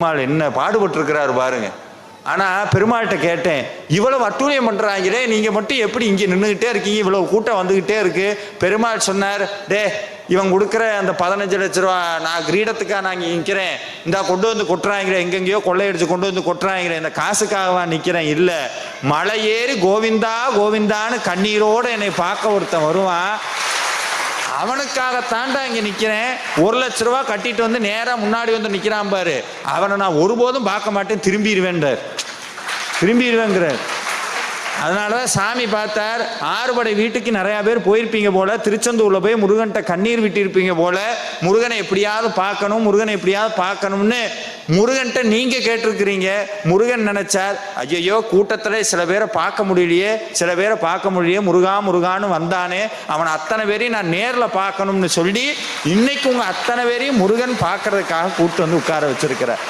பெருமாள் என்ன பாடுபட்டிருக்கிறாரு பாருங்க. ஆனா பெருமாள்கிட்ட கேட்டேன், இவ்வளவு அட்டூழியம் பண்றாங்களே, நீங்க மட்டும் எப்படி இங்க நின்றுகிட்டே இருக்கீங்க, இவ்வளவு கூட்டம் வந்துகிட்டே இருக்கு. பெருமாள் சொன்னார், டே இவன் கொடுக்குற அந்த 15 லட்ச ரூபா நான் கிரீடத்துக்காக நான் இங்கே நிற்கிறேன், இந்த கொண்டு வந்து கொட்டுறாங்கிறேன், எங்கெங்கேயோ கொள்ளையடிச்சு கொண்டு வந்து கொட்டுறாங்கிறேன், இந்த காசுக்காகவா நிற்கிறேன்? இல்லை, மலை ஏறி கோவிந்தா கோவிந்தான்னு கண்ணீரோடு என்னை பார்க்க ஒருத்தன் வருவான், அவனுக்காகத்தாண்டா இங்கே நிற்கிறேன். 1 லட்ச ரூபா கட்டிட்டு வந்து நேராக முன்னாடி வந்து நிற்கிறான் பாரு, அவனை நான் ஒருபோதும் பார்க்க மாட்டேன், திரும்பிடுவேங்கிறார். அதனால தான் சாமி பார்த்தார், ஆறுபடை வீட்டுக்கு நிறையா பேர் போயிருப்பீங்க போல, திருச்செந்தூரில் போய் முருகன்கிட்ட கண்ணீர் விட்டிருப்பீங்க போல, முருகனை எப்படியாவது பார்க்கணும்னு முருகன்கிட்ட நீங்கள் கேட்டிருக்கிறீங்க. முருகன் நினைச்சார், ஐயோ கூட்டத்தில் சில பேரை பார்க்க முடியலையே, முருகான்னு வந்தானே, அவனை அத்தனை பேரையும் நான் நேரில் பார்க்கணும்னு சொல்லி இன்னைக்கு உங்கள் அத்தனை பேரையும் முருகன் பார்க்கறதுக்காக கூப்பிட்டு வந்து உட்கார வச்சிருக்கிறார்.